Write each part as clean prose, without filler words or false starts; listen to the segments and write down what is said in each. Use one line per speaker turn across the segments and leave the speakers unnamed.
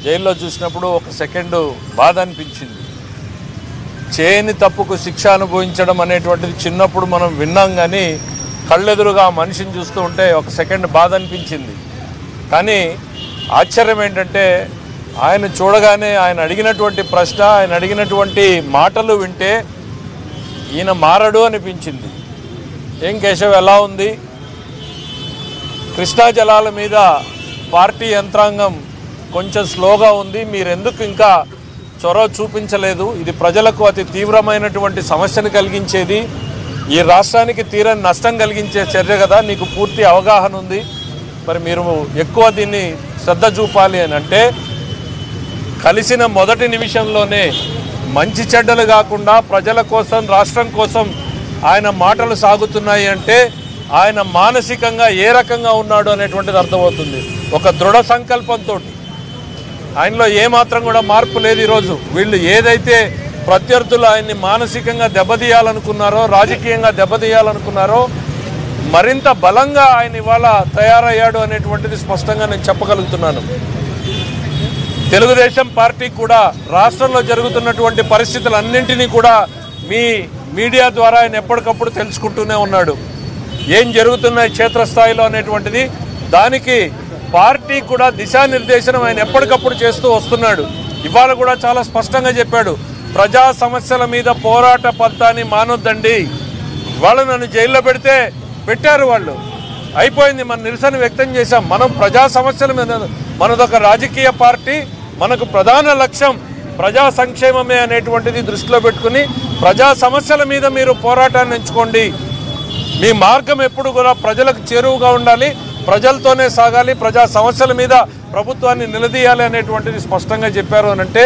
జైల్లో చూసినప్పుడు ఒక సెకండ్ బాధ అనిపించింది. చేయని తప్పుకు శిక్ష అనుభవించడం అనేటువంటిది చిన్నప్పుడు మనం విన్నాం, కానీ కళ్ళెదురుగా ఆ మనిషిని చూస్తూ ఉంటే ఒక సెకండ్ బాధ అనిపించింది. కానీ ఆశ్చర్యం ఏంటంటే ఆయన చూడగానే ఆయన అడిగినటువంటి ప్రశ్న, ఆయన అడిగినటువంటి మాటలు వింటే ఈయన మారడు అనిపించింది. ఏం కేశవ్, ఎలా ఉంది? కృష్ణా జలాల మీద పార్టీ యంత్రాంగం కొంచెం స్లోగా ఉంది, మీరెందుకు ఇంకా చొరవ చూపించలేదు? ఇది ప్రజలకు అతి తీవ్రమైనటువంటి సమస్యను కలిగించేది, ఈ రాష్ట్రానికి తీరని నష్టం కలిగించే చర్య కదా, నీకు పూర్తి అవగాహన ఉంది, మరి మీరు ఎక్కువ దీన్ని శ్రద్ధ చూపాలి అని అంటే, కలిసిన మొదటి నిమిషంలోనే మంచి చెడ్డలు కాకుండా ప్రజల కోసం, రాష్ట్రం కోసం ఆయన మాటలు సాగుతున్నాయి అంటే ఆయన మానసికంగా ఏ రకంగా ఉన్నాడు అనేటువంటిది అర్థమవుతుంది. ఒక దృఢ సంకల్పంతో ఆయనలో ఏమాత్రం కూడా మార్పు లేదు. ఈరోజు వీళ్ళు ఏదైతే ప్రత్యర్థులు ఆయన్ని మానసికంగా దెబ్బతీయాలనుకున్నారో, రాజకీయంగా దెబ్బతీయాలనుకున్నారో, మరింత బలంగా ఆయన ఇవాళ తయారయ్యాడు అనేటువంటిది స్పష్టంగా నేను చెప్పగలుగుతున్నాను. తెలుగుదేశం పార్టీ కూడా రాష్ట్రంలో జరుగుతున్నటువంటి పరిస్థితులన్నింటినీ కూడా మీ మీడియా ద్వారా ఆయన ఎప్పటికప్పుడు తెలుసుకుంటూనే ఉన్నాడు. ఏం జరుగుతున్నాయి క్షేత్రస్థాయిలో అనేటువంటిది, దానికి పార్టీ కూడా దిశానిర్దేశనం ఆయన ఎప్పటికప్పుడు చేస్తూ వస్తున్నాడు. ఇవాళ కూడా చాలా స్పష్టంగా చెప్పాడు, ప్రజా సమస్యల మీద పోరాట పంతాన్ని మానొద్దండి. ఇవాళ నన్ను జైల్లో పెడితే పెట్టారు, వాళ్ళు అయిపోయింది, మన నిరసన వ్యక్తం చేశాం. మనం ప్రజా సమస్యల మీద, మనదొక రాజకీయ పార్టీ, మనకు ప్రధాన లక్ష్యం ప్రజా సంక్షేమమే అనేటువంటిది దృష్టిలో పెట్టుకుని ప్రజా సమస్యల మీద మీరు పోరాటాన్ని ఎంచుకోండి. మీ మార్గం ఎప్పుడు కూడా ప్రజలకు చేరువుగా ఉండాలి, ప్రజలతోనే సాగాలి, ప్రజా సమస్యల మీద ప్రభుత్వాన్ని నిలదీయాలి అనేటువంటిది స్పష్టంగా చెప్పారు. అనంటే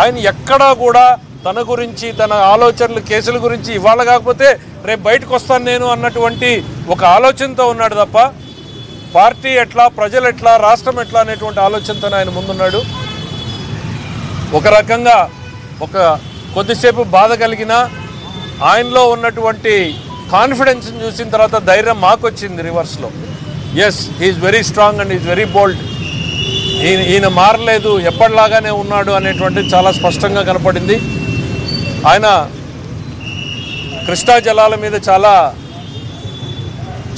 ఆయన ఎక్కడా కూడా తన గురించి, తన ఆలోచనలు, కేసుల గురించి ఇవాళ కాకపోతే రేపు బయటకు వస్తాను నేను అన్నటువంటి ఒక ఆలోచనతో ఉన్నాడు తప్ప పార్టీ ఎట్లా, ప్రజలు ఎట్లా, రాష్ట్రం ఎట్లా అనేటువంటి ఆలోచనతో ఆయన ముందున్నాడు. ఒక రకంగా ఒక కొద్దిసేపు బాధ కలిగినా ఆయనలో ఉన్నటువంటి కాన్ఫిడెన్స్ని చూసిన తర్వాత ధైర్యం మాకు వచ్చింది రివర్స్లో. Yes, he is very strong and is very bold. ఈయన మారలేదు, ఎప్పటిలాగానే ఉన్నాడు అనేటువంటిది చాలా స్పష్టంగా కనపడింది. ఆయన కృష్ణా జలాల మీద చాలా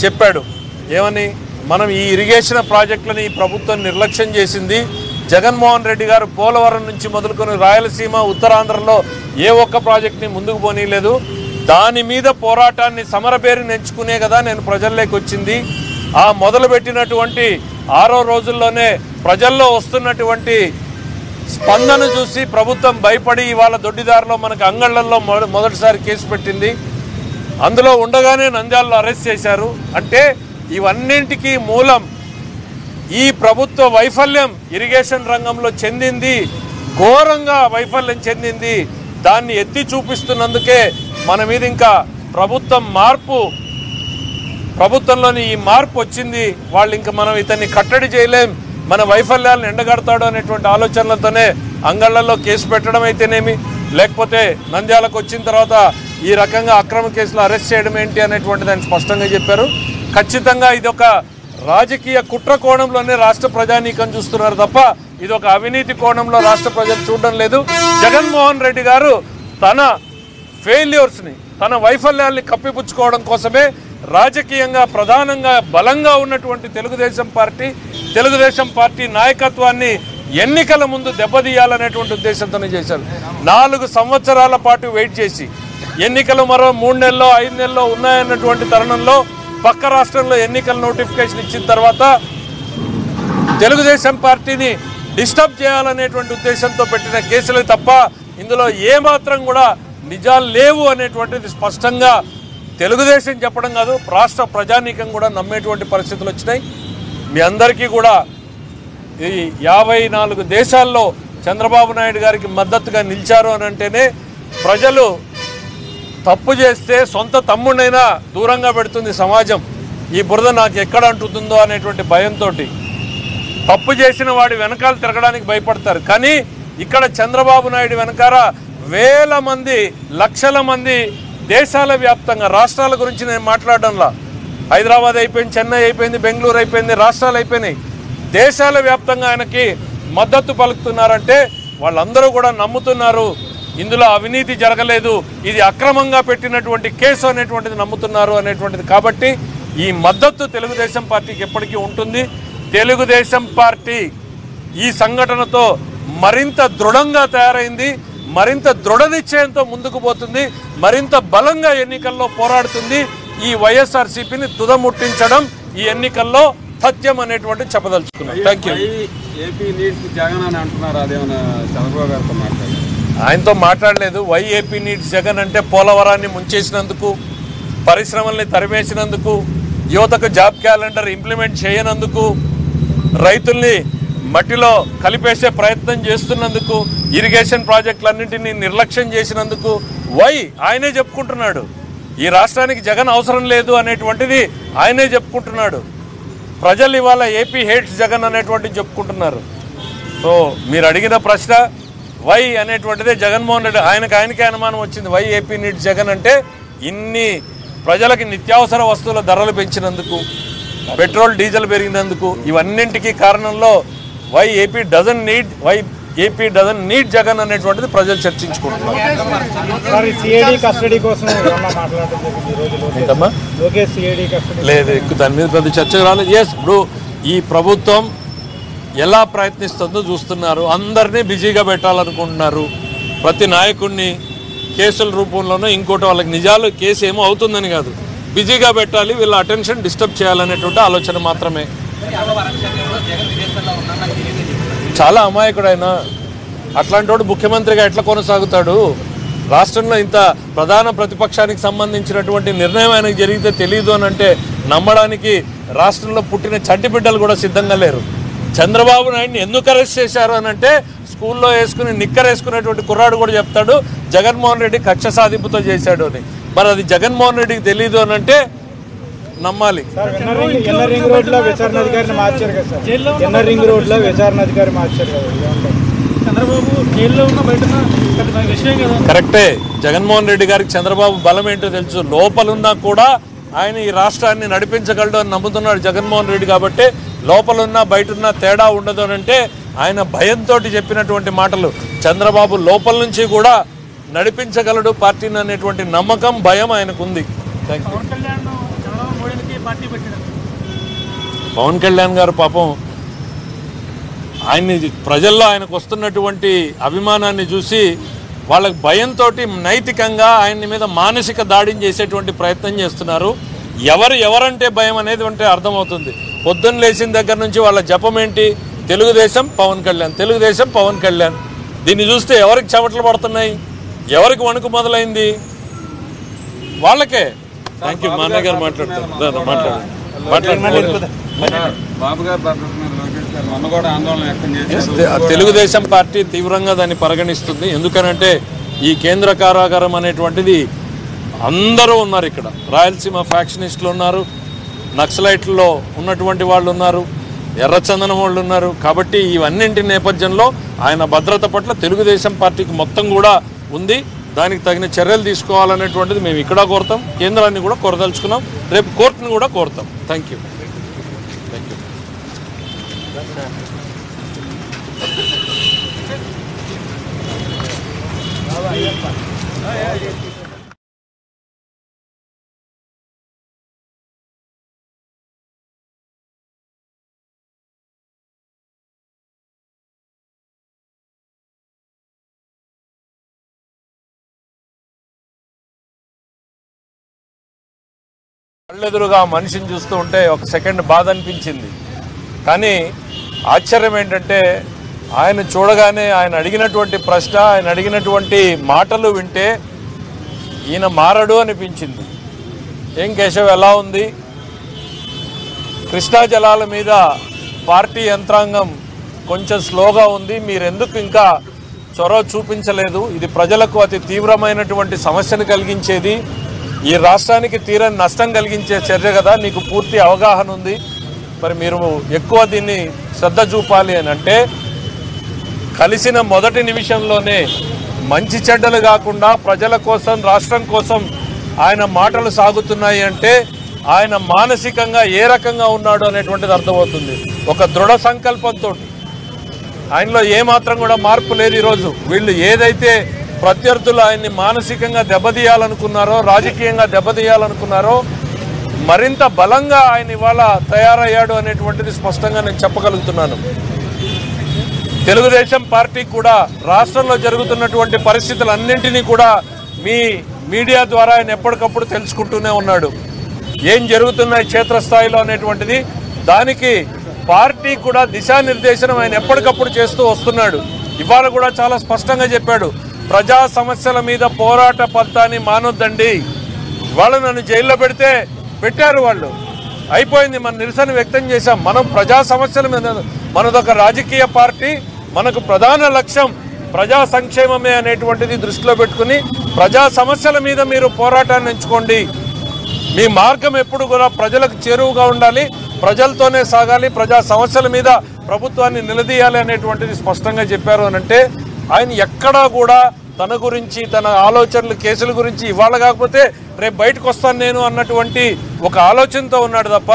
చెప్పాడు. ఏమని? మనం ఈ ఇరిగేషన్ ప్రాజెక్టులని ఈ ప్రభుత్వం నిర్లక్ష్యం చేసింది. జగన్మోహన్ రెడ్డి గారు పోలవరం నుంచి మొదలుకొని రాయలసీమ, ఉత్తరాంధ్రలో ఏ ఒక్క ప్రాజెక్ట్ని ముందుకు పోనీయలేదు. దాని మీద పోరాటాన్ని సమరబేరిని ఎంచుకునే కదా నేను ప్రజల్లోకి వచ్చింది. ఆ మొదలుపెట్టినటువంటి 6వ రోజుల్లోనే ప్రజల్లో వస్తున్నటువంటి స్పందన చూసి ప్రభుత్వం భయపడి ఇవాళ దొడ్డిదారిలో మనకు అంగళ్ళల్లో మొదటిసారి కేసు పెట్టింది. అందులో ఉండగానే నంద్యాలలో అరెస్ట్ చేశారు. అంటే ఇవన్నింటికీ మూలం ఈ ప్రభుత్వ వైఫల్యం ఇరిగేషన్ రంగంలో చెందింది, ఘోరంగా వైఫల్యం చెందింది. దాన్ని ఎత్తి చూపిస్తున్నందుకే మన మీద ఇంకా ప్రభుత్వంలోని ఈ మార్పు వచ్చింది. వాళ్ళు ఇంకా మనం ఇతన్ని కట్టడి చేయలేం, మన వైఫల్యాలను ఎండగడతాడు అనేటువంటి ఆలోచనలతోనే అంగళ్ళల్లో కేసు పెట్టడం అయితేనేమి, లేకపోతే నంద్యాలకు వచ్చిన తర్వాత ఈ రకంగా అక్రమ కేసులు అరెస్ట్ చేయడం ఏంటి అనేటువంటిది ఆయన స్పష్టంగా చెప్పారు. ఖచ్చితంగా ఇదొక రాజకీయ కుట్ర కోణంలోనే రాష్ట్ర ప్రజానీకం చూస్తున్నారు తప్ప ఇదొక అవినీతి కోణంలో రాష్ట్ర ప్రజలు చూడడం లేదు. జగన్మోహన్ రెడ్డి గారు తన ఫెయిల్యూర్స్ని, తన వైఫల్యాల్ని కప్పిపుచ్చుకోవడం కోసమే రాజకీయంగా ప్రధానంగా బలంగా ఉన్నటువంటి తెలుగుదేశం పార్టీ నాయకత్వాన్ని ఎన్నికల ముందు దెబ్బతీయాలనేటువంటి ఉద్దేశంతోనే చేశారు. 4 సంవత్సరాల పాటు వెయిట్ చేసి ఎన్నికలు మరో 3 నెలల్లో 5 నెలల్లో ఉన్నాయన్నటువంటి తరుణంలో పక్క రాష్ట్రంలో ఎన్నికల నోటిఫికేషన్ ఇచ్చిన తర్వాత తెలుగుదేశం పార్టీని డిస్టర్బ్ చేయాలనేటువంటి ఉద్దేశంతో పెట్టిన కేసులే తప్ప ఇందులో ఏమాత్రం కూడా నిజాలు లేవు అనేటువంటిది స్పష్టంగా తెలుగుదేశం చెప్పడం కాదు, రాష్ట్ర ప్రజానీకం కూడా నమ్మేటువంటి పరిస్థితులు వచ్చినాయి. మీ అందరికీ కూడా ఈ 54 దేశాల్లో చంద్రబాబు నాయుడు గారికి మద్దతుగా నిలిచారు అని అంటేనే ప్రజలు తప్పు చేస్తే సొంత తమ్ముడైనా దూరంగా పెడుతుంది సమాజం. ఈ బురద నాకు ఎక్కడ అంటుతుందో అనేటువంటి భయంతో తప్పు చేసిన వాడి వెనకాల తిరగడానికి భయపడతారు. కానీ ఇక్కడ చంద్రబాబు నాయుడు వెనకాల వేల మంది, లక్షల మంది దేశాల వ్యాప్తంగా, రాష్ట్రాల గురించి నేను మాట్లాడడంలా, హైదరాబాద్ అయిపోయింది, చెన్నై అయిపోయింది, బెంగళూరు అయిపోయింది, రాష్ట్రాలు అయిపోయినాయి, దేశాల వ్యాప్తంగా ఆయనకి మద్దతు పలుకుతున్నారంటే వాళ్ళందరూ కూడా నమ్ముతున్నారు ఇందులో అవినీతి జరగలేదు, ఇది అక్రమంగా పెట్టినటువంటి కేసు అనేటువంటిది నమ్ముతున్నారు అనేటువంటిది. కాబట్టి ఈ మద్దతు తెలుగుదేశం పార్టీకి ఎప్పటికీ ఉంటుంది. తెలుగుదేశం పార్టీ ఈ సంఘటనతో మరింత దృఢంగా తయారైంది, మరింత దృఢ నిశ్చయంతో ముందుకు పోతుంది, మరింత బలంగా ఎన్నికల్లో పోరాడుతుంది. ఈ వైఎస్ఆర్సీపీని తుదముట్టించడం ఈ ఎన్నికల్లో సత్యం అనేటువంటి చెప్పదలుచుకున్నాం. Thank you. ఆయనతో మాట్లాడలేదు. వై ఏపీ నీడ్స్ జగన్ అంటే పోలవరాన్ని ముంచేసినందుకు, పరిశ్రమల్ని తరిమేసినందుకు, యువతకు జాబ్ క్యాలెండర్ ఇంప్లిమెంట్ చేయనందుకు, రైతుల్ని మట్టిలో కలిపేసే ప్రయత్నం చేస్తున్నందుకు, ఇరిగేషన్ ప్రాజెక్టులన్నింటినీ నిర్లక్ష్యం చేసినందుకు వై ఆయనే చెప్పుకుంటున్నాడు. ఈ రాష్ట్రానికి జగన్ అవసరం లేదు అనేటువంటిది ఆయనే చెప్పుకుంటున్నాడు. ప్రజలు ఇవాళ ఏపీ హేట్స్ జగన్ అనేటువంటిది చెప్పుకుంటున్నారు. సో మీరు అడిగిన ప్రశ్న వై అనేటువంటిదే జగన్మోహన్ రెడ్డి ఆయనకే అనుమానం వచ్చింది. వై ఏపీ నీడ్స్ జగన్ అంటే ఇన్ని ప్రజలకి నిత్యావసర వస్తువుల ధరలు పెంచినందుకు, పెట్రోల్ డీజిల్ పెరిగినందుకు, ఇవన్నింటికీ కారణంలో why AP doesn't need Jagan అనేటువంటిది ప్రజలు చర్చించుకుంటున్నారు. లేదు, దాని మీద పెద్ద చర్చ రాలేదు. ఇప్పుడు ఈ ప్రభుత్వం ఎలా ప్రయత్నిస్తుందో చూస్తున్నారు. అందరినీ బిజీగా పెట్టాలనుకుంటున్నారు. ప్రతి నాయకుడిని కేసుల రూపంలోనో ఇంకోటి వాళ్ళకి నిజాలు కేసు ఏమో అవుతుందని కాదు, బిజీగా పెట్టాలి, వీళ్ళ అటెన్షన్ డిస్టర్బ్ చేయాలనేటువంటి ఆలోచన మాత్రమే. చాలా అమాయకుడైనా అట్లాంటి వాడు ముఖ్యమంత్రిగా ఎట్లా కొనసాగుతాడు? రాష్ట్రంలో ఇంత ప్రధాన ప్రతిపక్షానికి సంబంధించినటువంటి నిర్ణయం ఆయనకు జరిగితే తెలియదు అని అంటే నమ్మడానికి రాష్ట్రంలో పుట్టిన చంటి బిడ్డలు కూడా సిద్ధంగా లేరు. చంద్రబాబు నాయుడిని ఎందుకు అరెస్ట్ చేశారు అని అంటే స్కూల్లో వేసుకుని నిక్కర్ వేసుకునేటువంటి కుర్రాడు కూడా చెప్తాడు జగన్మోహన్ రెడ్డి కక్ష సాధింపుతో చేశాడు అని. మరి అది జగన్మోహన్ రెడ్డికి తెలియదు అని అంటే నమ్మాలి. కరెక్టే. జగన్మోహన్ రెడ్డి గారికి చంద్రబాబు బలం ఏంటో తెలుసు. లోపలున్నా కూడా ఆయన ఈ రాష్ట్రాన్ని నడిపించగలడు అని నమ్ముతున్నాడు జగన్మోహన్ రెడ్డి. కాబట్టి లోపలున్నా బయటన్నా తేడా ఉండదు అని అంటే ఆయన భయంతో చెప్పినటువంటి మాటలు. చంద్రబాబు లోపల నుంచి కూడా నడిపించగలడు పార్టీని అనేటువంటి నమ్మకం, భయం ఆయనకుంది. Thank you. పవన్ కళ్యాణ్ గారు పాపం ఆయన్ని ప్రజల్లో ఆయనకు వస్తున్నటువంటి అభిమానాన్ని చూసి వాళ్ళకి భయంతో నైతికంగా ఆయన మీద మానసిక దాడిని చేసేటువంటి ప్రయత్నం చేస్తున్నారు. ఎవరంటే భయం అనేది అంటే అర్థమవుతుంది. పొద్దున్న లేచిన దగ్గర నుంచి వాళ్ళ జపం ఏంటి? తెలుగుదేశం పవన్ కళ్యాణ్, తెలుగుదేశం పవన్ కళ్యాణ్. దీన్ని చూస్తే ఎవరికి చెమటలు పడుతున్నాయి, ఎవరికి వణుకు మొదలైంది? వాళ్ళకే. Thank you. మా అన్నయ్య గారు మాట్లాడుతున్నారు. తెలుగుదేశం పార్టీ తీవ్రంగా దాన్ని పరిగణిస్తుంది. ఎందుకనంటే ఈ కేంద్ర కారాగారం అనేటువంటిది అందరూ ఉన్నారు ఇక్కడ. రాయలసీమ ఫ్యాక్షనిస్టులు ఉన్నారు, నక్సలైట్లలో ఉన్నటువంటి వాళ్ళు ఉన్నారు, ఎర్రచందనం వాళ్ళు ఉన్నారు. కాబట్టి ఇవన్నింటి నేపథ్యంలో ఆయన భద్రత పట్ల తెలుగుదేశం పార్టీకి మొత్తం కూడా ఉంది. దానికి తగిన చర్యలు తీసుకోవాలనేటువంటిది మేము ఇక్కడ కోరుతాం, కేంద్రాన్ని కూడా కోరదలుచుకున్నాం, రేపు కోర్టును కూడా కోరుతాం. Thank you. కళ్ళెదురుగా మనిషిని చూస్తూ ఉంటే ఒక సెకండ్ బాధ అనిపించింది. కానీ ఆశ్చర్యం ఏంటంటే ఆయన చూడగానే ఆయన అడిగినటువంటి ప్రశ్న, ఆయన అడిగినటువంటి మాటలు వింటే ఈయన మారడు అనిపించింది. ఏం కేశవ్, ఎలా ఉంది? కృష్ణా జలాల మీద పార్టీ యంత్రాంగం కొంచెం స్లోగా ఉంది, మీరెందుకు ఇంకా చొరవ చూపించలేదు? ఇది ప్రజలకు అతి తీవ్రమైనటువంటి సమస్యను కలిగించేది, ఈ రాష్ట్రానికి తీరని నష్టం కలిగించే చర్య కదా, నీకు పూర్తి అవగాహన ఉంది, మరి మీరు ఎక్కువ దీన్ని శ్రద్ధ చూపాలి అని అంటే కలిసిన మొదటి నిమిషంలోనే మంచి చెడ్డలు కాకుండా ప్రజల కోసం, రాష్ట్రం కోసం ఆయన మాటలు సాగుతున్నాయి అంటే ఆయన మానసికంగా ఏ రకంగా ఉన్నాడు అనేటువంటిది అర్థమవుతుంది. ఒక దృఢ సంకల్పంతో ఆయనలో ఏమాత్రం కూడా మార్పు లేదు. ఈరోజు వీళ్ళు ఏదైతే ప్రత్యర్థులు ఆయన్ని మానసికంగా దెబ్బతీయాలనుకున్నారో, రాజకీయంగా దెబ్బతీయాలనుకున్నారో, మరింత బలంగా ఆయన ఇవాళ తయారయ్యాడు అనేటువంటిది స్పష్టంగా నేను చెప్పగలుగుతున్నాను. తెలుగుదేశం పార్టీ కూడా రాష్ట్రంలో జరుగుతున్నటువంటి పరిస్థితులన్నింటినీ కూడా మీ మీడియా ద్వారా ఆయన ఎప్పటికప్పుడు తెలుసుకుంటూనే ఉన్నాడు. ఏం జరుగుతున్నాయి క్షేత్రస్థాయిలో అనేటువంటిది, దానికి పార్టీ కూడా దిశానిర్దేశనం ఆయన ఎప్పటికప్పుడు చేస్తూ వస్తున్నాడు. ఇవాళ కూడా చాలా స్పష్టంగా చెప్పాడు, ప్రజా సమస్యల మీద పోరాట పంతాన్ని మానొద్దండి. ఇవాళ నన్ను జైల్లో పెట్టారు వాళ్ళు, అయిపోయింది, మన నిరసన వ్యక్తం చేశాం. మనం ప్రజా సమస్యల మీద, మనదొక రాజకీయ పార్టీ, మనకు ప్రధాన లక్ష్యం ప్రజా సంక్షేమమే అనేటువంటిది దృష్టిలో పెట్టుకుని ప్రజా సమస్యల మీద మీరు పోరాటాన్ని ఎంచుకోండి. మీ మార్గం ఎప్పుడు కూడా ప్రజలకు చేరువుగా ఉండాలి, ప్రజలతోనే సాగాలి, ప్రజా సమస్యల మీద ప్రభుత్వాన్ని నిలదీయాలి అనేటువంటిది స్పష్టంగా చెప్పారు. అనంటే ఆయన ఎక్కడా కూడా తన గురించి, తన ఆలోచనలు, కేసుల గురించి ఇవాళ కాకపోతే రేపు బయటకు వస్తాను నేను అన్నటువంటి ఒక ఆలోచనతో ఉన్నాడు తప్ప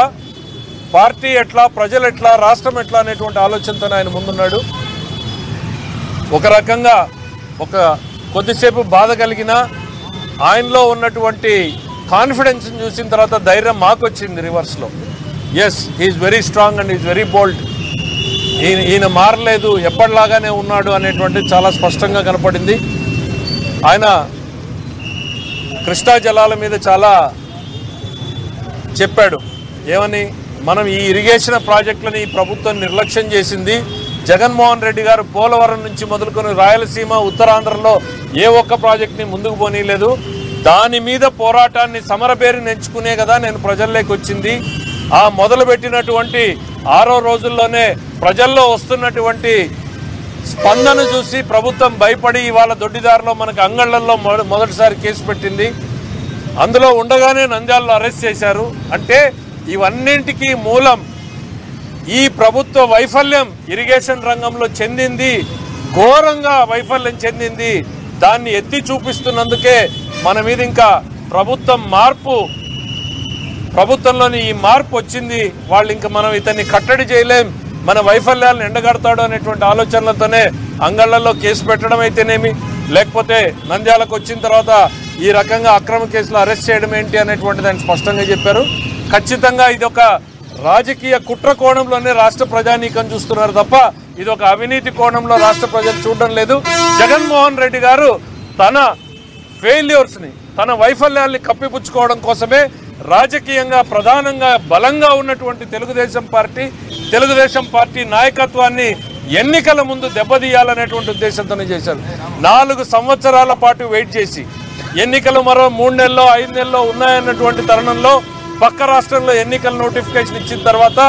పార్టీ ఎట్లా, ప్రజలు ఎట్లా, రాష్ట్రం ఎట్లా అనేటువంటి ఆలోచనతో ఆయన ముందున్నాడు. ఒక రకంగా ఒక కొద్దిసేపు బాధ కలిగిన ఆయనలో ఉన్నటువంటి కాన్ఫిడెన్స్ని చూసిన తర్వాత ధైర్యం మాకు వచ్చింది రివర్స్లో. Yes, he is very strong and is very bold. ఈయన మారలేదు, ఎప్పటిలాగానే ఉన్నాడు అనేటువంటిది చాలా స్పష్టంగా కనపడింది. ఆయన కృష్ణా జలాల మీద చాలా చెప్పాడు. ఏమని, మనం ఈ ఇరిగేషన్ ప్రాజెక్టులని ఈ ప్రభుత్వం నిర్లక్ష్యం చేసింది. జగన్మోహన్ రెడ్డి గారు పోలవరం నుంచి మొదలుకొని రాయలసీమ, ఉత్తరాంధ్రలో ఏ ఒక్క ప్రాజెక్ట్ని ముందుకు పోనీయలేదు. దాని మీద పోరాటాన్ని సమరబేరి నెంచుకునే కదా నేను ప్రజల్లోకి వచ్చింది. ఆ మొదలుపెట్టినటువంటి 6వ రోజుల్లోనే ప్రజల్లో వస్తున్నటువంటి స్పందన చూసి ప్రభుత్వం భయపడి ఇవాళ దొడ్డిదారిలో మనకు అంగళ్లలో మొదటిసారి కేసు పెట్టింది. అందులో ఉండగానే నంద్యాలలో అరెస్ట్ చేశారు. అంటే ఇవన్నింటికీ మూలం ఈ ప్రభుత్వ వైఫల్యం. ఇరిగేషన్ రంగంలో చెందింది, ఘోరంగా వైఫల్యం చెందింది. దాన్ని ఎత్తి చూపిస్తున్నందుకే మన మీద ఇంకా ప్రభుత్వంలోని ఈ మార్పు వచ్చింది. వాళ్ళు ఇంకా మనం ఇతన్ని కట్టడి చేయలేం, మన వైఫల్యాలను ఎండగడతాడు అనేటువంటి ఆలోచనలతోనే అంగళ్లలో కేసు పెట్టడం అయితేనేమి, లేకపోతే నంద్యాలకు వచ్చిన తర్వాత ఈ రకంగా అక్రమ కేసులు అరెస్ట్ చేయడం ఏంటి అనేటువంటిది ఆయన స్పష్టంగా చెప్పారు. ఖచ్చితంగా ఇదొక రాజకీయ కుట్ర కోణంలోనే రాష్ట్ర ప్రజానీకం చూస్తున్నారు తప్ప ఇది ఒక అవినీతి కోణంలో రాష్ట్ర ప్రజలు చూడడం లేదు. జగన్మోహన్ రెడ్డి గారు తన ఫెయిల్యూర్స్ని, తన వైఫల్యాల్ని కప్పిపుచ్చుకోవడం కోసమే రాజకీయంగా ప్రధానంగా బలంగా ఉన్నటువంటి తెలుగుదేశం పార్టీ నాయకత్వాన్ని ఎన్నికల ముందు దెబ్బతీయాలనేటువంటి ఉద్దేశంతోనే చేశారు. 4 సంవత్సరాల పాటు వెయిట్ చేసి ఎన్నికలు మరో 3 నెలల్లో 5 నెలల్లో ఉన్నాయన్నటువంటి తరుణంలో పక్క రాష్ట్రంలో ఎన్నికల నోటిఫికేషన్ ఇచ్చిన తర్వాత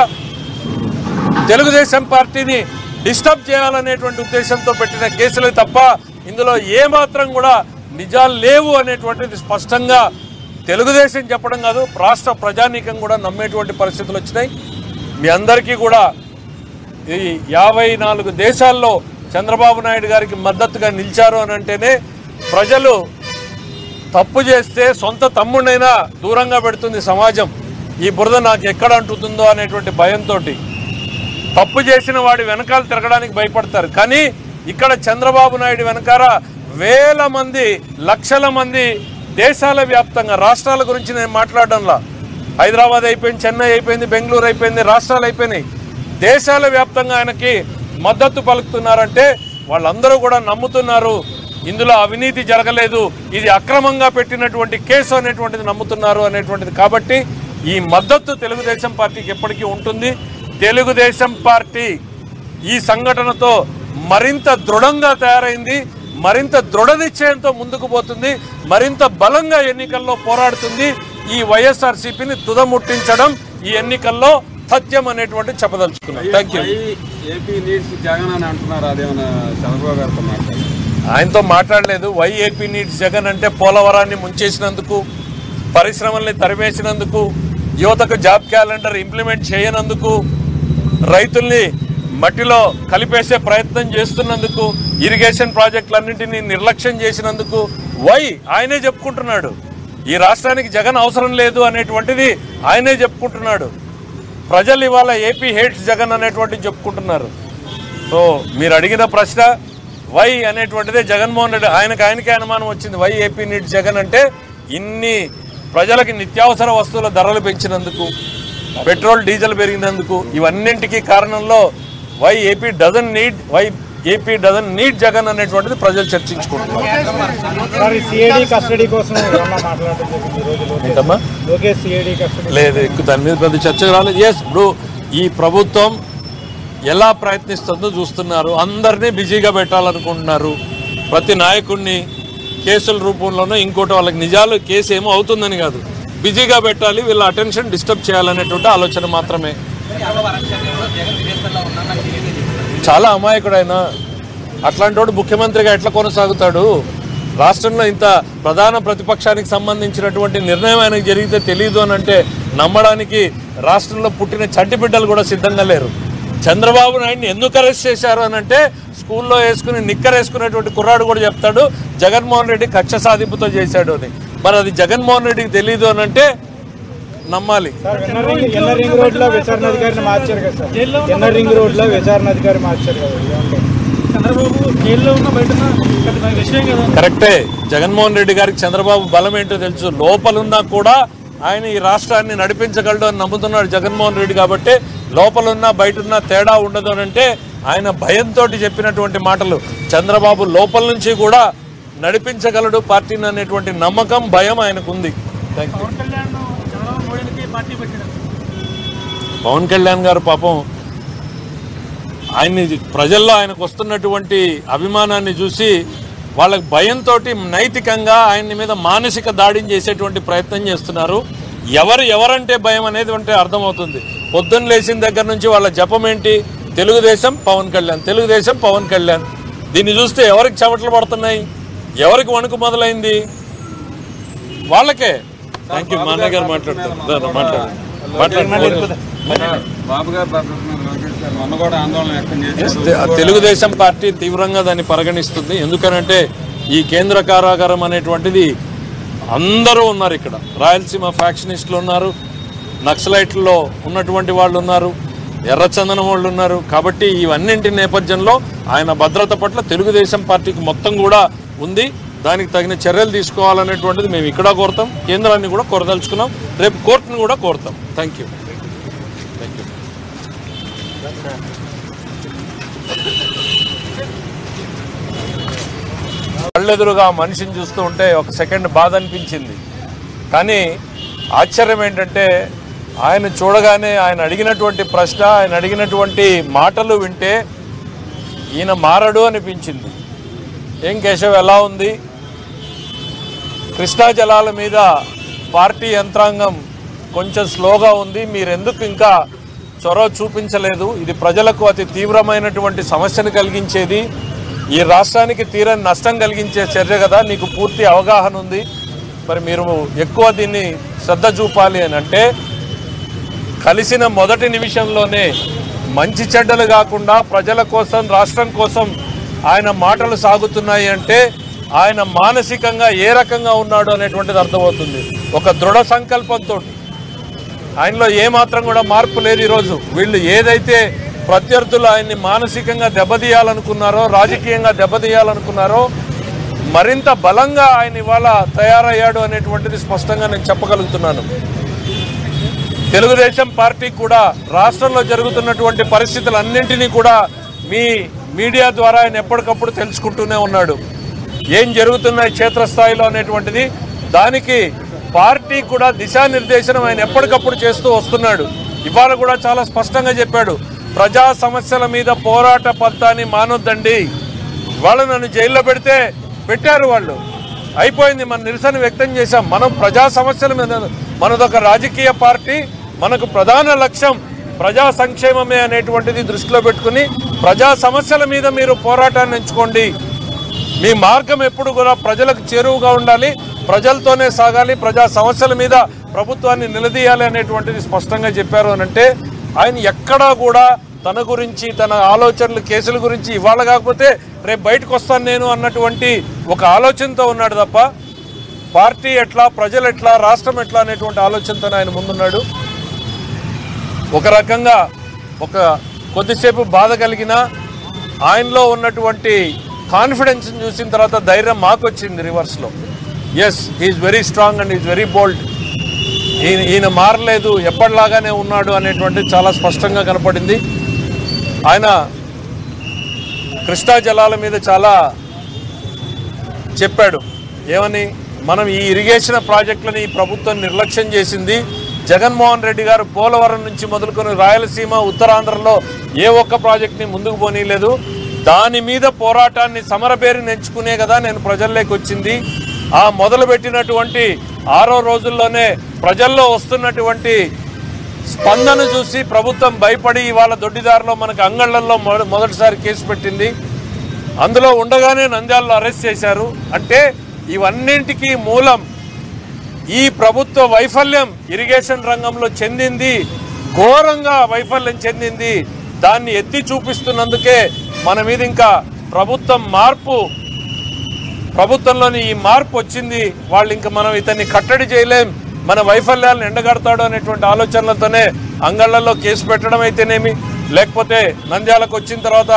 తెలుగుదేశం పార్టీని డిస్టర్బ్ చేయాలనేటువంటి ఉద్దేశంతో పెట్టిన కేసులే తప్ప ఇందులో ఏమాత్రం కూడా నిజాలు లేవు అనేటువంటిది స్పష్టంగా తెలుగుదేశం చెప్పడం కాదు, రాష్ట్ర ప్రజానీకం కూడా నమ్మేటువంటి పరిస్థితులు వచ్చినాయి. మీ అందరికీ కూడా ఈ 54 దేశాల్లో చంద్రబాబు నాయుడు గారికి మద్దతుగా నిలిచారు అని అంటేనే ప్రజలు తప్పు చేస్తే సొంత తమ్ముడైనా దూరంగా పెడుతుంది సమాజం. ఈ బురద నాకు ఎక్కడ అంటుతుందో అనేటువంటి భయంతో తప్పు చేసిన వాడి వెనకాల తిరగడానికి భయపడతారు. కానీ ఇక్కడ చంద్రబాబు నాయుడు వెనకాల వేల మంది, లక్షల మంది దేశాల వ్యాప్తంగా, రాష్ట్రాల గురించి నేను మాట్లాడడంలా, హైదరాబాద్ అయిపోయింది, చెన్నై అయిపోయింది, బెంగళూరు అయిపోయింది, రాష్ట్రాలు అయిపోయినాయి, దేశాల వ్యాప్తంగా ఆయనకి మద్దతు పలుకుతున్నారంటే వాళ్ళందరూ కూడా నమ్ముతున్నారు ఇందులో అవినీతి జరగలేదు, ఇది అక్రమంగా పెట్టినటువంటి కేసు అనేటువంటిది నమ్ముతున్నారు అనేటువంటిది. కాబట్టి ఈ మద్దతు తెలుగుదేశం పార్టీకి ఎప్పటికీ ఉంటుంది. తెలుగుదేశం పార్టీ ఈ సంఘటనతో మరింత దృఢంగా తయారైంది, మరింత దృఢ నిశ్చయంతో ముందుకు పోతుంది, మరింత బలంగా ఎన్నికల్లో పోరాడుతుంది. ఈ వైఎస్ఆర్సీపీని తుదముట్టించడం ఈ ఎన్నికల్లో సత్యం అనేటువంటి చెప్పదలుచుకున్నాం. Thank you. ఆయనతో మాట్లాడలేదు. వై ఏపీ నీడ్స్ జగన్ అంటే పోలవరాన్ని ముంచేసినందుకు, పరిశ్రమల్ని తరిమేసినందుకు, యువతకు జాబ్ క్యాలెండర్ ఇంప్లిమెంట్ చేయనందుకు, రైతుల్ని మట్టిలో కలిపేసే ప్రయత్నం చేస్తున్నందుకు, ఇరిగేషన్ ప్రాజెక్టులన్నింటినీ నిర్లక్ష్యం చేసినందుకు వై ఆయనే చెప్పుకుంటున్నాడు. ఈ రాష్ట్రానికి జగన్ అవసరం లేదు అనేటువంటిది ఆయనే చెప్పుకుంటున్నాడు. ప్రజలు ఇవాళ ఏపీ హేట్స్ జగన్ అనేటువంటిది చెప్పుకుంటున్నారు. సో మీరు అడిగిన ప్రశ్న వై అనేటువంటిదే జగన్మోహన్ రెడ్డి ఆయనకే అనుమానం వచ్చింది. వై ఏపీ నీడ్స్ జగన్ అంటే ఇన్ని ప్రజలకి నిత్యావసర వస్తువుల ధరలు పెంచినందుకు, పెట్రోల్ డీజిల్ పెరిగినందుకు, ఇవన్నింటికీ కారణంలో why AP doesn't need Jagan అనేటువంటిది ప్రజలు చర్చించుకుంటున్నారు. లేదు, దాని మీద పెద్ద చర్చ రాలేదు. ఇప్పుడు ఈ ప్రభుత్వం ఎలా ప్రయత్నిస్తుందో చూస్తున్నారు. అందరినీ బిజీగా పెట్టాలనుకుంటున్నారు. ప్రతి నాయకుడిని కేసుల రూపంలోనో ఇంకోటి వాళ్ళకి నిజాలు కేసు ఏమో అవుతుందని కాదు, బిజీగా పెట్టాలి, వీళ్ళ అటెన్షన్ డిస్టర్బ్ చేయాలనేటువంటి ఆలోచన మాత్రమే. చాలా అమాయకుడైనా అట్లాంటి వాడు ముఖ్యమంత్రిగా ఎట్లా కొనసాగుతాడు? రాష్ట్రంలో ఇంత ప్రధాన ప్రతిపక్షానికి సంబంధించినటువంటి నిర్ణయం ఆయనకు జరిగితే తెలియదు అని అంటే నమ్మడానికి రాష్ట్రంలో పుట్టిన చంటి బిడ్డలు కూడా సిద్ధంగా లేరు. చంద్రబాబు నాయుడిని ఎందుకు అరెస్ట్ చేశారు అని అంటే స్కూల్లో వేసుకుని నిక్కర్ వేసుకునేటువంటి కుర్రాడు కూడా చెప్తాడు జగన్మోహన్ రెడ్డి కక్ష సాధింపుతో చేశాడు అని. మరి అది జగన్మోహన్ రెడ్డికి తెలియదు అని అంటే నమ్మాలి. కరెక్టే, జగన్మోహన్ రెడ్డి గారికి చంద్రబాబు బలం ఏంటో తెలుసు. లోపలున్నా కూడా ఆయన ఈ రాష్ట్రాన్ని నడిపించగలడు అని నమ్ముతున్నాడు జగన్మోహన్ రెడ్డి. కాబట్టి లోపలున్నా బయటన్నా తేడా ఉండదు అని అంటే ఆయన భయంతో చెప్పినటువంటి మాటలు. చంద్రబాబు లోపల నుంచి కూడా నడిపించగలడు పార్టీని అనేటువంటి నమ్మకం, భయం ఆయనకుంది. పవన్ కళ్యాణ్ గారు పాపం ఆయన్ని ప్రజల్లో ఆయనకు వస్తున్నటువంటి అభిమానాన్ని చూసి వాళ్ళకి భయంతో నైతికంగా ఆయన మీద మానసిక దాడిని చేసేటువంటి ప్రయత్నం చేస్తున్నారు. ఎవరంటే భయం అనేది అంటే అర్థమవుతుంది. పొద్దున్న లేచిన దగ్గర నుంచి వాళ్ళ జపం ఏంటి? తెలుగుదేశం పవన్ కళ్యాణ్, తెలుగుదేశం పవన్ కళ్యాణ్. దీన్ని చూస్తే ఎవరికి చెమటలు పడుతున్నాయి, ఎవరికి వణుకు మొదలైంది? వాళ్ళకే. Thank you. మా అన్నయ్య గారు మాట్లాడుతున్నారు. తెలుగుదేశం పార్టీ తీవ్రంగా దాన్ని పరిగణిస్తుంది. ఎందుకనంటే ఈ కేంద్ర కారాగారం అనేటువంటిది అందరూ ఉన్నారు. ఇక్కడ రాయలసీమ ఫ్యాక్షనిస్టులు ఉన్నారు, నక్సలైట్లలో ఉన్నటువంటి వాళ్ళు ఉన్నారు, ఎర్రచందనం వాళ్ళు ఉన్నారు. కాబట్టి ఇవన్నింటి నేపథ్యంలో ఆయన భద్రత పట్ల తెలుగుదేశం పార్టీకి మొత్తం కూడా ఉంది. దానికి తగిన చర్యలు తీసుకోవాలనేటువంటిది మేము ఇక్కడ కోరుతాం, కేంద్రాన్ని కూడా కోరదలుచుకున్నాం, రేపు కోర్టును కూడా కోరుతాం. Thank you. కళ్ళెదురుగా మనిషిని చూస్తూ ఉంటే ఒక సెకండ్ బాధ అనిపించింది. కానీ ఆశ్చర్యం ఏంటంటే ఆయన చూడగానే ఆయన అడిగినటువంటి ప్రశ్న, ఆయన అడిగినటువంటి మాటలు వింటే ఈయన మారడు అనిపించింది. ఏం కేశవ్, ఎలా ఉంది? కృష్ణా జలాల మీద పార్టీ యంత్రాంగం కొంచెం స్లోగా ఉంది, మీరెందుకు ఇంకా చొరవ చూపించలేదు? ఇది ప్రజలకు అతి తీవ్రమైనటువంటి సమస్యను కలిగించేది, ఈ రాష్ట్రానికి తీరని నష్టం కలిగించే చర్య కదా, నీకు పూర్తి అవగాహన ఉంది, మరి మీరు ఎక్కువ దీన్ని శ్రద్ధ చూపాలి అని అంటే కలిసిన మొదటి నిమిషంలోనే మంచి చెడ్డలు కాకుండా ప్రజల కోసం, రాష్ట్రం కోసం ఆయన మాటలు సాగుతున్నాయి అంటే ఆయన మానసికంగా ఏ రకంగా ఉన్నాడు అనేటువంటిది అర్థమవుతుంది. ఒక దృఢ సంకల్పంతో ఆయనలో ఏమాత్రం కూడా మార్పు లేదు. ఈరోజు వీళ్ళు ఏదైతే ప్రత్యర్థులు ఆయన్ని మానసికంగా దెబ్బతీయాలనుకున్నారో, రాజకీయంగా దెబ్బతీయాలనుకున్నారో, మరింత బలంగా ఆయన ఇవాళ తయారయ్యాడు అనేటువంటిది స్పష్టంగా నేను చెప్పగలుగుతున్నాను. తెలుగుదేశం పార్టీ కూడా రాష్ట్రంలో జరుగుతున్నటువంటి పరిస్థితులన్నింటినీ కూడా మీ మీడియా ద్వారా ఆయన ఎప్పటికప్పుడు తెలుసుకుంటూనే ఉన్నాడు. ఏం జరుగుతున్నాయి క్షేత్రస్థాయిలో అనేటువంటిది, దానికి పార్టీ కూడా దిశానిర్దేశనం ఆయన ఎప్పటికప్పుడు చేస్తూ వస్తున్నాడు. ఇవాళ కూడా చాలా స్పష్టంగా చెప్పాడు, ప్రజా సమస్యల మీద పోరాట పద్ధతిని మానొద్దండి. ఇవాళ నన్ను జైల్లో పెట్టారు వాళ్ళు, అయిపోయింది, మన నిరసన వ్యక్తం చేశాం. మనం ప్రజా సమస్యల మీద, మనదొక రాజకీయ పార్టీ, మనకు ప్రధాన లక్ష్యం ప్రజా సంక్షేమమే అనేటువంటిది దృష్టిలో పెట్టుకుని ప్రజా సమస్యల మీద మీరు పోరాటాన్ని ఎంచుకోండి. మీ మార్గం ఎప్పుడు కూడా ప్రజలకు చేరువుగా ఉండాలి, ప్రజలతోనే సాగాలి, ప్రజా సమస్యల మీద ప్రభుత్వాన్ని నిలదీయాలి అనేటువంటిది స్పష్టంగా చెప్పారు అనంటే ఆయన ఎక్కడా కూడా తన గురించి, తన ఆలోచనలు, కేసుల గురించి ఇవాళ కాకపోతే రేపు బయటకు వస్తాను నేను అన్నటువంటి ఒక ఆలోచనతో ఉన్నాడు తప్ప పార్టీ ఎట్లా, ప్రజలు ఎట్లా, రాష్ట్రం ఎట్లా అనేటువంటి ఆలోచనతో ఆయన ముందున్నాడు. ఒక రకంగా ఒక కొద్దిసేపు బాధ కలిగినా ఆయనలో ఉన్నటువంటి కాన్ఫిడెన్స్ చూసిన తర్వాత ధైర్యం మాకు వచ్చింది రివర్స్లో. Yes, he is very strong and is very bold. ఈయన మారలేదు, ఎప్పటిలాగానే ఉన్నాడు అనేటువంటిది చాలా స్పష్టంగా కనపడింది. ఆయన కృష్ణా జలాల మీద చాలా చెప్పాడు. ఏమని? మనం ఈ ఇరిగేషన్ ప్రాజెక్టులను ఈ ప్రభుత్వం నిర్లక్ష్యం చేసింది. జగన్మోహన్ రెడ్డి గారు పోలవరం నుంచి మొదలుకొని రాయలసీమ, ఉత్తరాంధ్రలో ఏ ఒక్క ప్రాజెక్ట్ని ముందుకు పోనీయలేదు. దాని మీద పోరాటాన్ని సమరబేరి నెంచుకునే కదా నేను ప్రజల్లోకి వచ్చింది. ఆ మొదలుపెట్టినటువంటి 6వ రోజుల్లోనే ప్రజల్లో వస్తున్నటువంటి స్పందన చూసి ప్రభుత్వం భయపడి ఇవాళ దొడ్డిదారిలో మనకు అంగళ్లలో మొదటిసారి కేసు పెట్టింది. అందులో ఉండగానే నంద్యాలలో అరెస్ట్ చేశారు. అంటే ఇవన్నింటికీ మూలం ఈ ప్రభుత్వ వైఫల్యం. ఇరిగేషన్ రంగంలో చెందింది, ఘోరంగా వైఫల్యం చెందింది. దాన్ని ఎత్తి చూపిస్తున్నందుకే మన మీద ఇంకా ప్రభుత్వంలోని ఈ మార్పు వచ్చింది. వాళ్ళు ఇంకా మనం ఇతన్ని కట్టడి చేయలేం, మన వైఫల్యాలను ఎండగడతాడు అనేటువంటి ఆలోచనలతోనే అంగళ్లలో కేసు పెట్టడం అయితేనేమి, లేకపోతే నంద్యాలకు వచ్చిన తర్వాత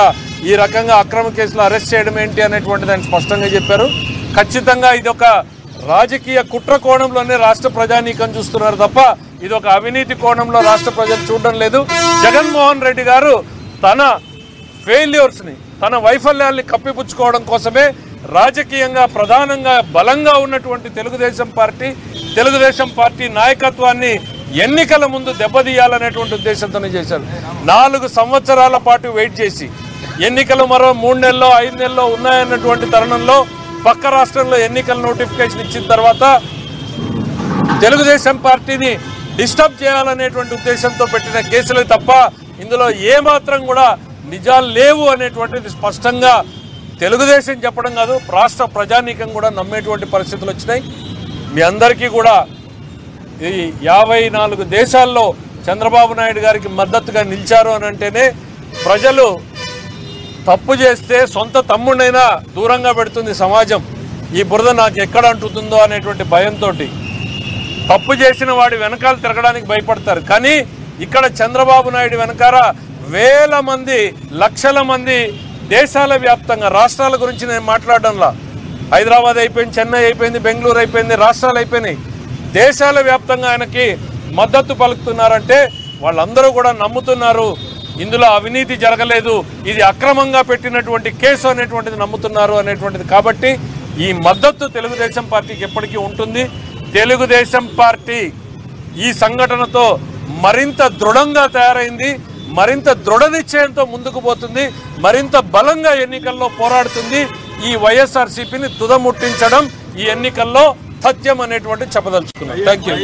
ఈ రకంగా అక్రమ కేసులు అరెస్ట్ చేయడం ఏంటి అనేటువంటి దాన్ని స్పష్టంగా చెప్పారు. ఖచ్చితంగా ఇదొక రాజకీయ కుట్ర కోణంలోనే రాష్ట్ర ప్రజానీకం చూస్తున్నారు తప్ప ఇది ఒక అవినీతి కోణంలో రాష్ట్ర ప్రజలు చూడడం లేదు. జగన్మోహన్ రెడ్డి గారు తన ఫెయిల్యూర్స్ని, తన వైఫల్యాల్ని కప్పిపుచ్చుకోవడం కోసమే రాజకీయంగా ప్రధానంగా బలంగా ఉన్నటువంటి తెలుగుదేశం పార్టీ నాయకత్వాన్ని ఎన్నికల ముందు దెబ్బతీయాలనేటువంటి ఉద్దేశంతోనే చేశారు. 4 సంవత్సరాల పాటు వెయిట్ చేసి ఎన్నికలు మరో 3 నెలల్లో 5 నెలల్లో ఉన్నాయన్నటువంటి తరుణంలో పక్క రాష్ట్రంలో ఎన్నికల నోటిఫికేషన్ ఇచ్చిన తర్వాత తెలుగుదేశం పార్టీని డిస్టర్బ్ చేయాలనేటువంటి ఉద్దేశంతో పెట్టిన కేసులే తప్ప ఇందులో ఏమాత్రం కూడా నిజాలు లేవు అనేటువంటిది స్పష్టంగా తెలుగుదేశం చెప్పడం కాదు, రాష్ట్ర ప్రజానీకం కూడా నమ్మేటువంటి పరిస్థితులు వచ్చినాయి. మీ అందరికీ కూడా ఈ 54 దేశాల్లో చంద్రబాబు నాయుడు గారికి మద్దతుగా నిలిచారు అని అంటేనే ప్రజలు తప్పు చేస్తే సొంత తమ్ముడైనా దూరంగా పెడుతుంది సమాజం. ఈ బురద నాకు ఎక్కడ అంటుతుందో అనేటువంటి భయంతో తప్పు చేసిన వాడి వెనకాల తిరగడానికి భయపడతారు. కానీ ఇక్కడ చంద్రబాబు నాయుడు వెనకాల వేల మంది, లక్షల మంది దేశాల వ్యాప్తంగా, రాష్ట్రాల గురించి నేను మాట్లాడడంలా, హైదరాబాద్ అయిపోయింది, చెన్నై అయిపోయింది, బెంగళూరు అయిపోయింది, రాష్ట్రాలు అయిపోయినాయి, దేశాల వ్యాప్తంగా ఆయనకి మద్దతు పలుకుతున్నారంటే వాళ్ళందరూ కూడా నమ్ముతున్నారు ఇందులో అవినీతి జరగలేదు, ఇది అక్రమంగా పెట్టినటువంటి కేసు అనేటువంటిది నమ్ముతున్నారు అనేటువంటిది. కాబట్టి ఈ మద్దతు తెలుగుదేశం పార్టీకి ఎప్పటికీ ఉంటుంది. తెలుగుదేశం పార్టీ ఈ సంఘటనతో మరింత దృఢంగా తయారైంది, మరింత దృఢ నిశ్చయంతో ముందుకు పోతుంది, మరింత బలంగా ఎన్నికల్లో పోరాడుతుంది. ఈ వైఎస్ఆర్సీపీని తుదముట్టించడం ఈ ఎన్నికల్లో సత్యం అనేటువంటి చెప్పదలుచుకున్నాం. Thank you.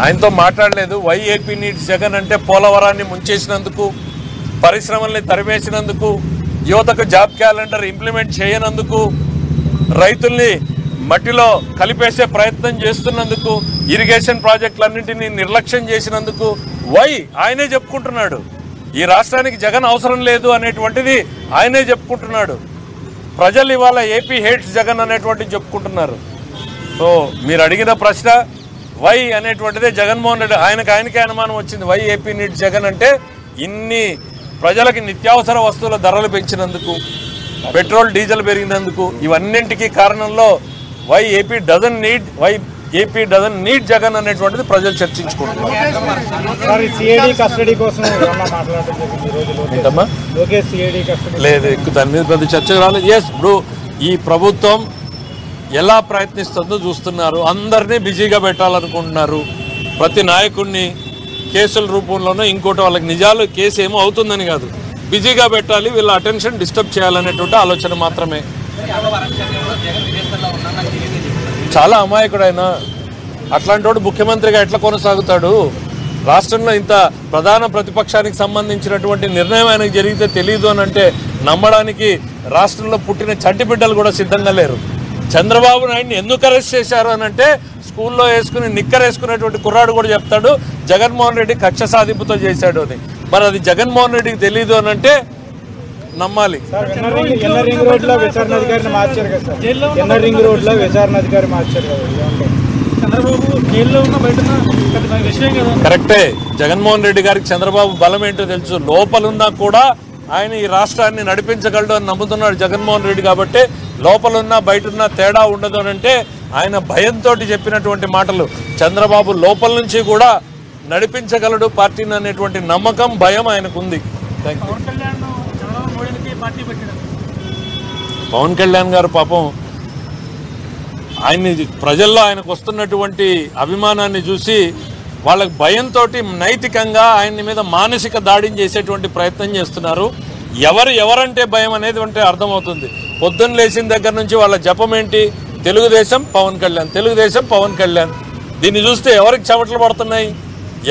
ఆయనతో మాట్లాడలేదు. వై ఏపీ నీడ్స్ జగన్ అంటే పోలవరాన్ని ముంచేసినందుకు, పరిశ్రమల్ని తరిమేసినందుకు, యువతకు జాబ్ క్యాలెండర్ ఇంప్లిమెంట్ చేయనందుకు, రైతుల్ని మట్టిలో కలిపేసే ప్రయత్నం చేస్తున్నందుకు, ఇరిగేషన్ ప్రాజెక్టులన్నింటినీ నిర్లక్ష్యం చేసినందుకు వై ఆయనే చెప్పుకుంటున్నాడు. ఈ రాష్ట్రానికి జగన్ అవసరం లేదు అనేటువంటిది ఆయనే చెప్పుకుంటున్నాడు. ప్రజలు ఇవాళ ఏపీ హేట్స్ జగన్ అనేటువంటిది చెప్పుకుంటున్నారు. సో మీరు అడిగిన ప్రశ్న వై అనేటువంటిదే జగన్మోహన్ రెడ్డి ఆయనకే అనుమానం వచ్చింది. వై ఏపీ నీడ్స్ జగన్ అంటే ఇన్ని ప్రజలకి నిత్యావసర వస్తువుల ధరలు పెంచినందుకు, పెట్రోల్ డీజిల్ పెరిగినందుకు, ఇవన్నింటికీ కారణంలో why AP doesn't need Jagan అనేటువంటిది ప్రజలు చర్చించుకుంటున్నారు. లేదు, దాని మీద పెద్ద చర్చ రాలేదు. ఇప్పుడు ఈ ప్రభుత్వం ఎలా ప్రయత్నిస్తుందో చూస్తున్నారు. అందరినీ బిజీగా పెట్టాలనుకుంటున్నారు. ప్రతి నాయకుడిని కేసుల రూపంలోనో ఇంకోటి వాళ్ళకి నిజాలు కేసు ఏమో అవుతుందని కాదు, బిజీగా పెట్టాలి, వీళ్ళ అటెన్షన్ డిస్టర్బ్ చేయాలనేటువంటి ఆలోచన మాత్రమే. చాలా అమాయకుడు ఆయన. అట్లాంటి వాడు ముఖ్యమంత్రిగా ఎట్లా కొనసాగుతాడు? రాష్ట్రంలో ఇంత ప్రధాన ప్రతిపక్షానికి సంబంధించినటువంటి నిర్ణయం ఆయనకు జరిగితే తెలియదు అని అంటే నమ్మడానికి రాష్ట్రంలో పుట్టిన చంటి బిడ్డలు కూడా సిద్ధంగా లేరు. చంద్రబాబు నాయుడిని ఎందుకు అరెస్ట్ చేశారు అని అంటే స్కూల్లో నిక్కర్ వేసుకునేటువంటి కుర్రాడు కూడా చెప్తాడు జగన్మోహన్ రెడ్డి కక్ష సాధింపుతో చేశాడు అని. మరి అది జగన్మోహన్ రెడ్డికి తెలియదు అని అంటే నమ్మాలి.
రింగ్ రోడ్ లో విచారణ అధికారిని మార్చారు కదా సార్, రింగ్ రోడ్ లో విచారణ అధికారి మార్చారు కదా. చంద్రబాబు జైల్లో ఉన్న బయట విషయం కదా.
కరెక్టే. జగన్మోహన్ రెడ్డి గారికి చంద్రబాబు బలం ఏంటో తెలుసు. లోపలున్నా కూడా ఆయన ఈ రాష్ట్రాన్ని నడిపించగలడు అని నమ్ముతున్నాడు జగన్మోహన్ రెడ్డి. కాబట్టి లోపలున్నా బయటన్నా తేడా ఉండదు అని అంటే ఆయన భయంతో చెప్పినటువంటి మాటలు. చంద్రబాబు లోపల నుంచి కూడా నడిపించగలడు పార్టీని అనేటువంటి నమ్మకం, భయం ఆయనకుంది. పవన్ కళ్యాణ్ గారు పాపం ఆయన్ని ప్రజల్లో ఆయనకు వస్తున్నటువంటి అభిమానాన్ని చూసి వాళ్ళకి భయంతో నైతికంగా ఆయన మీద మానసిక దాడిని చేసేటువంటి ప్రయత్నం చేస్తున్నారు. ఎవరంటే భయం అనేది అంటే అర్థమవుతుంది. పొద్దున్న లేచిన దగ్గర నుంచి వాళ్ళ జపం ఏంటి? తెలుగుదేశం పవన్ కళ్యాణ్, తెలుగుదేశం పవన్ కళ్యాణ్. దీన్ని చూస్తే ఎవరికి చెమటలు పడుతున్నాయి?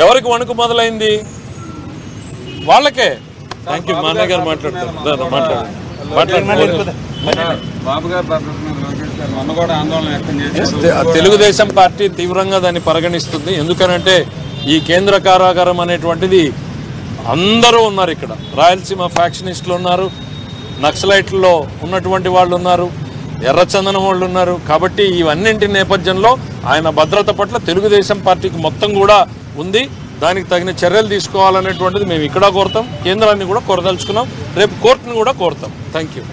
ఎవరికి వణుకు మొదలైంది? వాళ్ళకే. Thank you. మా అన్నయ్య గారు మాట్లాడతారు. తెలుగుదేశం పార్టీ తీవ్రంగా దాన్ని పరిగణిస్తుంది. ఎందుకనంటే ఈ కేంద్ర కారాగారం అనేటువంటిది అందరూ ఉన్నారు ఇక్కడ. రాయలసీమ ఫ్యాక్షనిస్టులు ఉన్నారు, నక్సలైట్లలో ఉన్నటువంటి వాళ్ళు ఉన్నారు, ఎర్రచందనం వాళ్ళు ఉన్నారు. కాబట్టి ఇవన్నింటి నేపథ్యంలో ఆయన భద్రత పట్ల తెలుగుదేశం పార్టీకి మొత్తం కూడా ఉంది. దానికి తగిన చర్యలు తీసుకోవాలనేటువంటిది మేము ఇక్కడ కోరుతాం, కేంద్రాన్ని కూడా కోరదలుచుకున్నాం, రేపు కోర్టును కూడా కోరుతాం. Thank you.